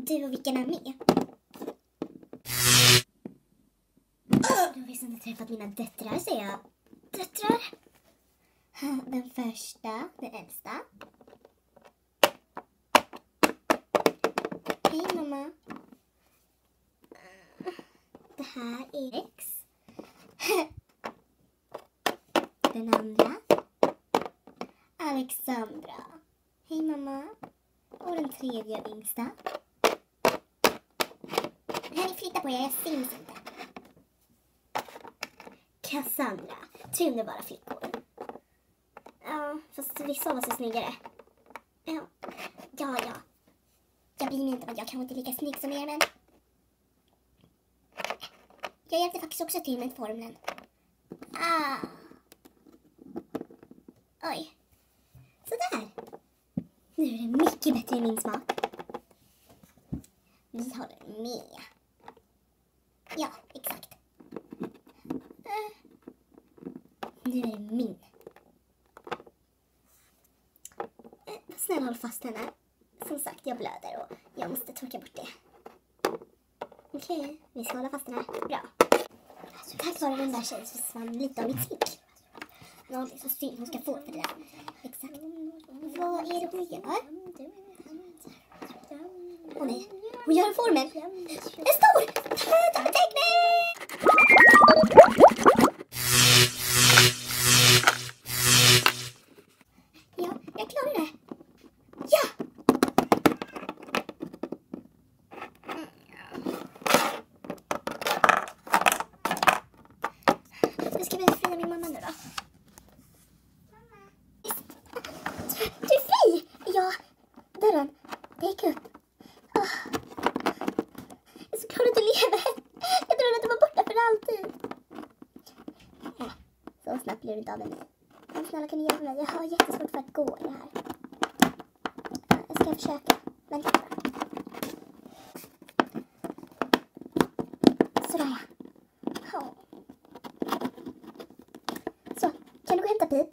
Du och vilken är med? Du har visst inte träffat mina döttrar, säger jag. Döttrar? Den första, den äldsta. Hej mamma. Det här är X. Den andra. Alexandra. Hej mamma. Och den tredje och yngsta. Kan ni flytta på er? Jag syns inte. Cassandra. 3 underbara flickor. Ja, fast vissa var så snyggare. Ja. Jag blir inte vad jag kanske inte är lika snygg som er, men... Jag hjälpte faktiskt också till med formlen. Oj. Sådär. Nu är det mycket bättre i min smak. Vi har den med. Ja, exakt. Nu är det min. Snälla håll fast henne. Som sagt, jag blöder och jag måste torka bort det. Okej, vi ska hålla fast henne. Bra. Tack vare den där tjejen så försvann lite av mitt smink. Det är så synd hon ska få för det där. Exakt. Vad är det hon gör? Åh nej, hon gör formen. En stor teckning! Ja, jag klarar det. Ja! Nu ska vi fria min mamma nu då. Du är fri! Ja, dörren. Det gick upp. Jag är så glad att du lever. Jag trodde att du var borta för alltid. Så snabbt blir du inte av med mig. Men snälla, kan du hjälpa mig? Jag har jättesvårt för att gå i det här. Jag ska försöka. Vänta bara. Sådär. Så, kan du gå och hämta pip?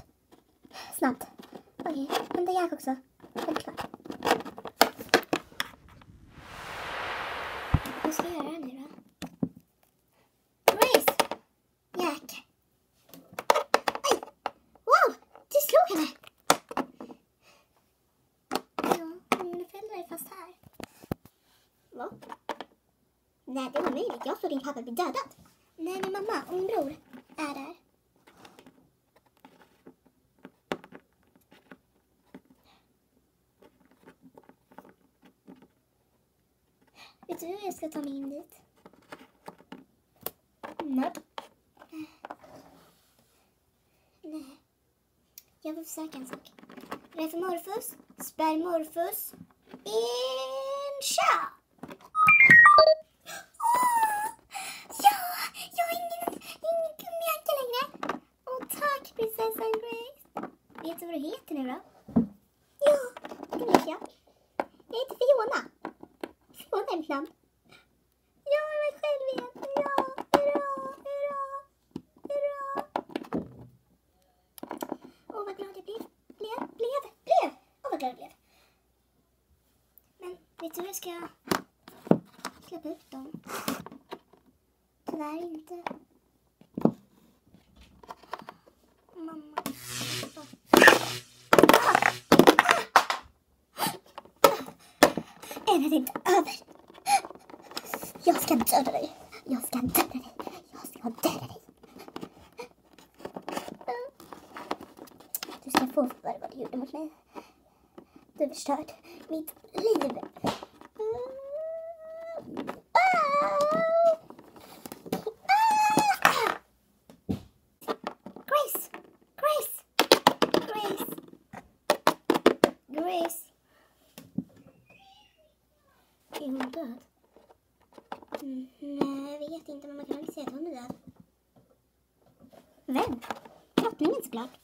Snabbt. Okej, hämta Jack också. Självklart. Vad ska jag göra nu då? Grace! Jack! Aj! Wow! Du slog henne! Ja, mina föräldrar är fast här. Vad? Nej, det är omöjligt. Jag tror din pappa blir dödad. Nej, min mamma och min bror är där. Vet du hur jag ska ta mig in dit? Nej. Jag vill försöka en sak. Refomorphus, spermorphus, incha! Ja, jag har ingen gummianka längre. Tack, prinsessan Grace. Vet du vad du heter nu då? Ja, det vet jag. Jag heter Fiona. Fiona är mitt namn. Ja, jag själv vet. Ja, hurra. Åh, vad glad jag blev. Åh, vad glad jag blev. Men vet du hur jag ska släppa ut dem? Tyvärr inte. Mamma. Än är det inte över. Jag ska döda dig. Du ska få för vad du gjorde mot mig. Du har förstört mitt liv. Grace. Är hon död? Nej, jag vet inte, men man kan aldrig säga att hon är död. Vem? Drottningen såklart.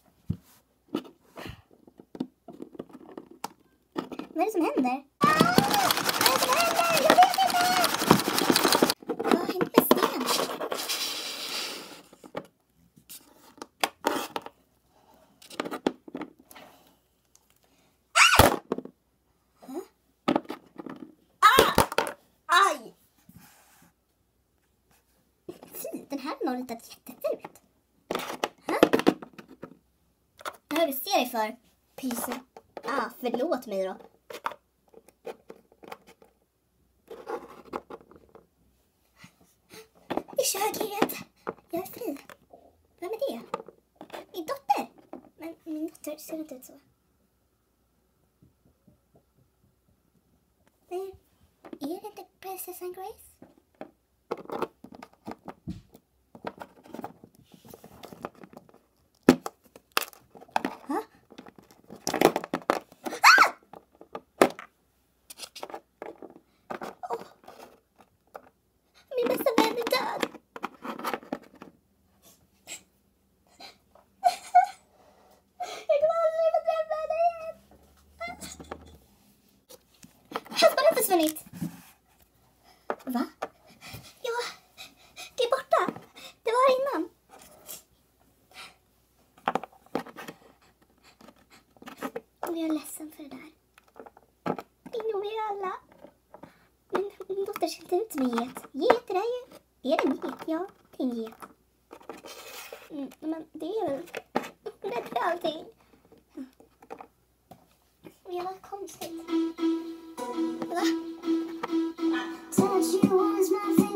Vad är det som händer? Vad är det som händer? Jag vet inte! Vad har hänt med Sten? Aj! Fy, den här har nog ritat jättefult. Vad har du ser dig för? Pyse. Förlåt mig då. I köket. Jag är fri. Vem är det? Min dotter. Men min dotter ser inte ut så. Men är det inte prinsessan Grace? Min bästa vän är död. Jag kommer aldrig få träffa henne igen. Halsbandet har försvunnit. Va? Ja, det är borta. Det var här innan. Och jag är ledsen för det där. Det är nog vi alla. Min dotter ser inte ut som en get. Get, det där är det en get? Ja, det är en get. Men det är väl rätt för allting. Men vad konstigt. Va? Vad är det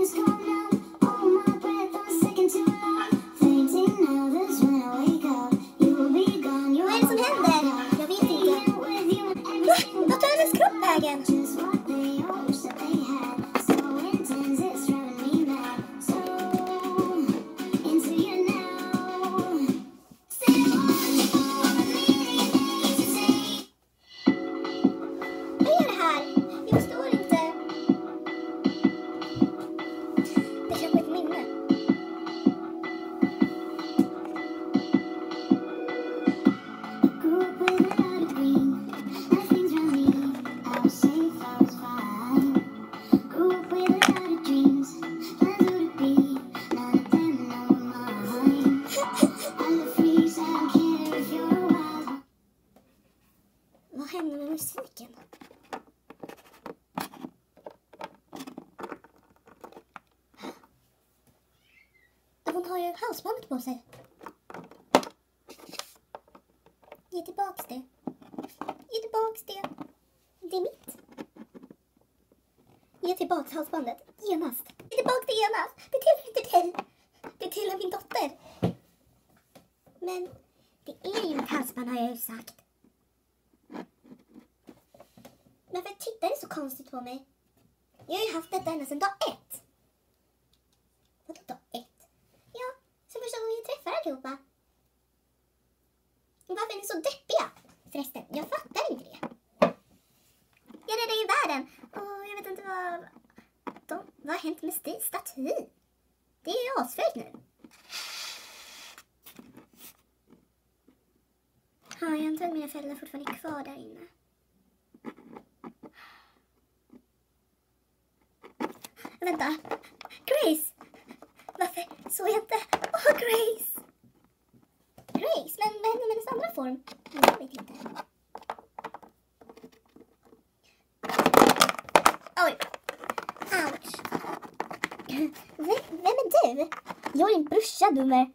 som händer? Jag vet inte. Vart tar hennes kropp vägen? Vad händer med musiken? Hon har ju halsbandet på sig. Ge tillbaks det. Ge tillbaks det. Det är mitt. Ge tillbaks halsbandet. Genast. Ge tillbaks det genast. Det tillhör inte dig. Det tillhör min dotter. Men det är ju mitt halsband, har jag ju sagt. Men varför tittar du så konstigt på mig? Jag har ju haft detta ända sedan dag 1. Vadå dag 1? Ja, sen första gången jag träffar allihopa. Varför är ni så deppiga? Förresten, jag fattar inte det. Jag räddar ju världen. Och jag vet inte vad har hänt med statyn? Det är ju asföjt nu. Ja, jag antar att mina föräldrar fortfarande är kvar där inne. Vänta. Grace! Varför såg jag inte? Grace! Grace? Men vad hände med hennes andra form? Jag vet inte. Oj! Ouch! Vem är du? Jag är din brorsa, dummer.